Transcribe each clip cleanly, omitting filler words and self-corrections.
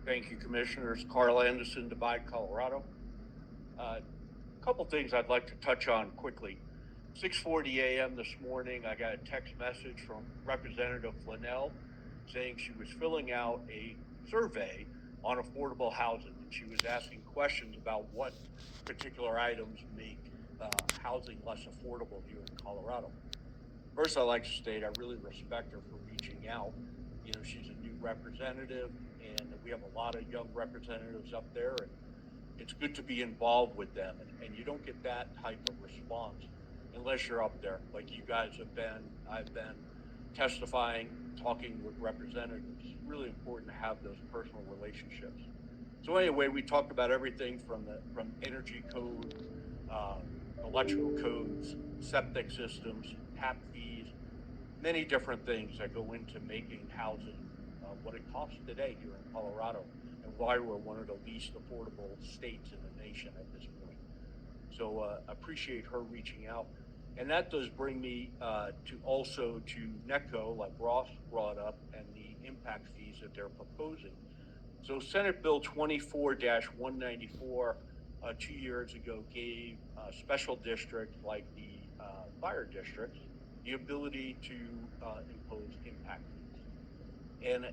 Thank you, Commissioners. Carl Andersen, Divide, Colorado. A couple things I'd like to touch on quickly. 6:40 a.m. this morning, I got a text message from Representative Flanell saying she was filling out a survey on affordable housing, and she was asking questions about what particular items make housing less affordable here in Colorado. First, I'd like to state I really respect her for reaching out. You know, she's a new representative, and we have a lot of young representatives up there, and it's good to be involved with them. And you don't get that type of response unless you're up there, like you guys have been. I've been testifying, talking with representatives. It's really important to have those personal relationships. So anyway, we talked about everything from energy code, uh, electrical codes, septic systems, tap fees, many different things that go into making housing what it costs today here in Colorado, and why we're one of the least affordable states in the nation at this point. So appreciate her reaching out. And that does bring me to NECO, like Ross brought up, and the impact fees that they're proposing. So Senate Bill 24-194 2 years ago gave special districts like the fire districts the ability to impose impact fees. And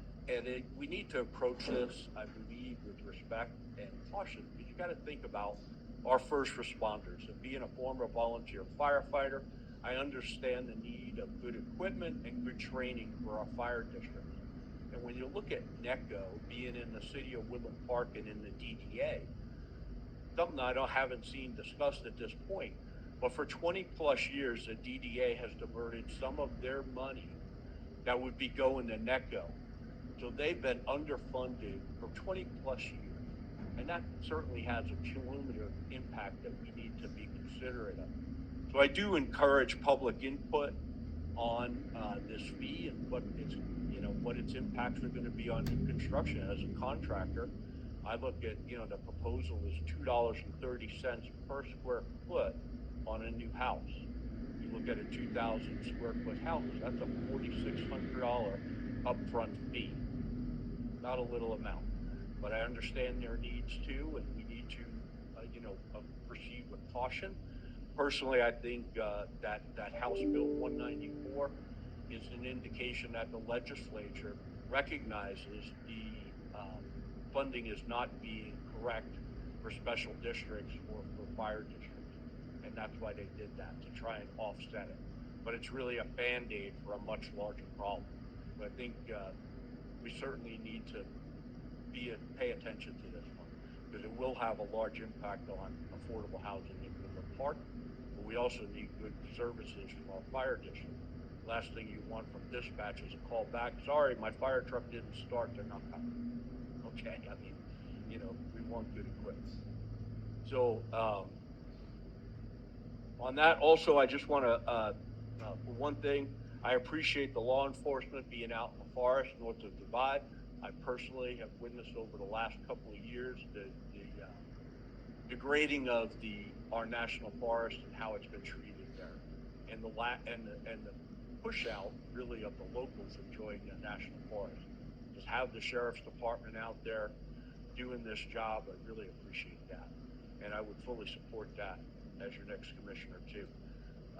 we need to approach this, I believe, with respect and caution, because you got to think about our first responders. And being a former volunteer firefighter, I understand the need of good equipment and good training for our fire districts. And when you look at NECO being in the city of Woodland Park and in the DDA, something I haven't seen discussed at this point, but for 20 plus years, the DDA has diverted some of their money that would be going to NECO. So they've been underfunded for 20 plus years. And that certainly has a cumulative impact that we need to be considerate of. So I do encourage public input on this fee and what its impacts are going to be on new construction. As a contractor, I look at, the proposal is $2.30 per square foot on a new house. You look at a 2,000 square foot house, that's a $4,600 upfront fee. Not a little amount, but I understand their needs too, and we need to, proceed with caution. Personally, I think that House Bill 194 is an indication that the legislature recognizes the funding is not being correct for special districts or for fire districts, and that's why they did that, to try and offset it. But it's really a Band-Aid for a much larger problem. But I think we certainly need to pay attention to this one, because it will have a large impact on affordable housing in Woodland Park. But we also need good services from our fire district. Last thing you want from dispatch is a call back, sorry, my fire truck didn't start, they're not coming. Okay, I mean, we want good equipment. So on that, also, I just want to, for one thing, I appreciate the law enforcement being out in the forest north of Divide. I personally have witnessed over the last couple of years the degrading of our national forest and how it's been treated there, and the push out really of the locals enjoying the national forest. Just have the sheriff's department out there doing this job. I really appreciate that, and I would fully support that as your next commissioner too.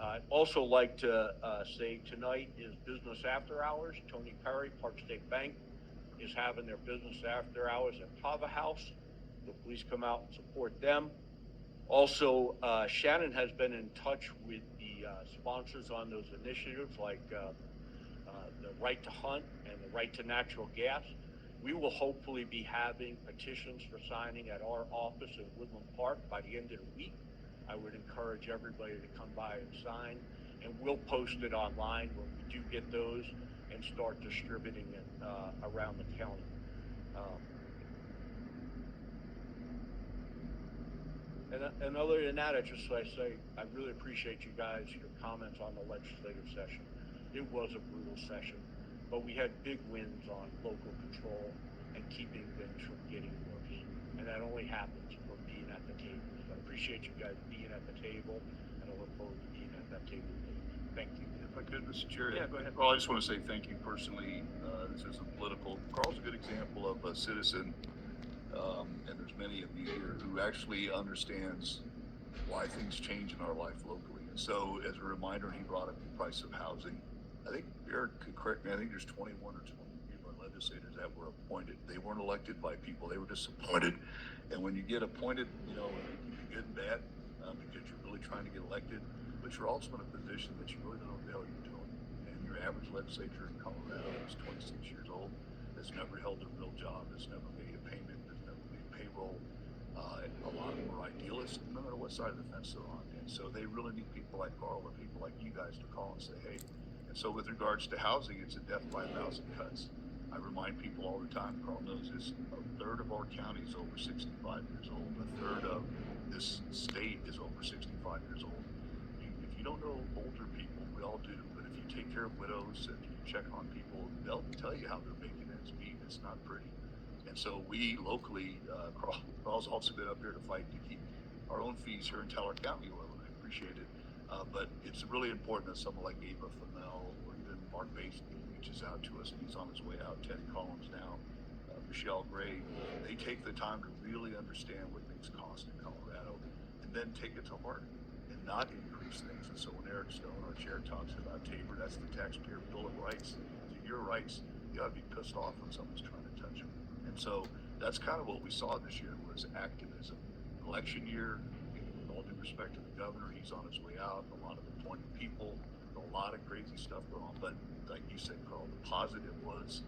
I'd also like to say tonight is business after hours. Tony Perry, Park State Bank, is having their business after hours at Tava House. So please come out and support them. Also, Shannon has been in touch with the sponsors on those initiatives, like the Right to Hunt and the Right to Natural Gas. We will hopefully be having petitions for signing at our office in Woodland Park by the end of the week. I would encourage everybody to come by and sign, and we'll post it online when we do get those and start distributing it around the county. And other than that, I say I really appreciate you guys, your comments on the legislative session. It was a brutal session, but we had big wins on local control and keeping things from getting worse. And that only happens from being at the table. So I appreciate you guys being at the table, and I look forward to being at that table. Thank you. If I could, Mr. Chair. Yeah, go ahead. Carl, I just want to say thank you personally. This isn't political. Carl's a good example of a citizen and there's many of you here who actually understands why things change in our life locally. And so, as a reminder, he brought up the price of housing. I think Eric could correct me. I think there's 21 or 20 people, our legislators, that were appointed. They weren't elected by people; they were just appointed. And when you get appointed, you know, it can be good and bad because you're really trying to get elected, but you're also in a position that you really don't know what the hell you're doing. And your average legislator in Colorado is 26 years old, has never held a real job, has never made a payment, has never made payroll. And a lot of them are idealists, no matter what side of the fence they're on. And so they really need people like Carl and people like you guys to call and say, hey. And so with regards to housing, it's a death by 1,000 cuts. I remind people all the time, Carl knows this, a third of our county is over 65 years old. A third of this state is over 65 years old. If you don't know older people, we all do, but if you take care of widows, if you check on people, they'll tell you how they're making ends meet. It's not pretty. And so we locally, Carl's also been up here to fight to keep our own fees here in Teller County low, and I appreciate it. But it's really important that someone like Ava Fennell or even Mark Basin reaches out to us, and he's on his way out, Ted Collins now, Michelle Gray. They take the time to really understand what things cost in Colorado and then take it to heart and not increase things. And so when Eric Stone, our chair, talks about Tabor, that's the taxpayer bill of rights. To your rights, you ought to be pissed off when someone's trying to touch them. And so that's kind of what we saw this year was activism. Election year, with all due respect to the governor, he's on his way out. A lot of appointed people, a lot of crazy stuff going on. But like you said, Carl, the positive was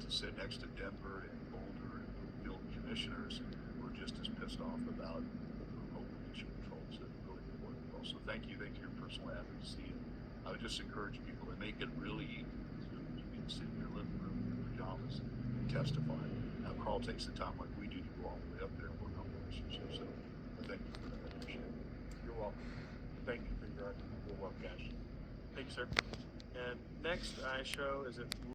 to sit next to Denver and Boulder and Field commissioners who were just as pissed off about remote pollution controls. That really important. So thank you for your personal advocacy. And I would just encourage people to make it really easy. You can sit in your living room in your pajamas and testify. Now, Carl takes the time like we do to go all the way up there and work on relationships. So thank you for that. I appreciate it. You're welcome. Thank you for your work, guys. Thank you, sir. And next I show is it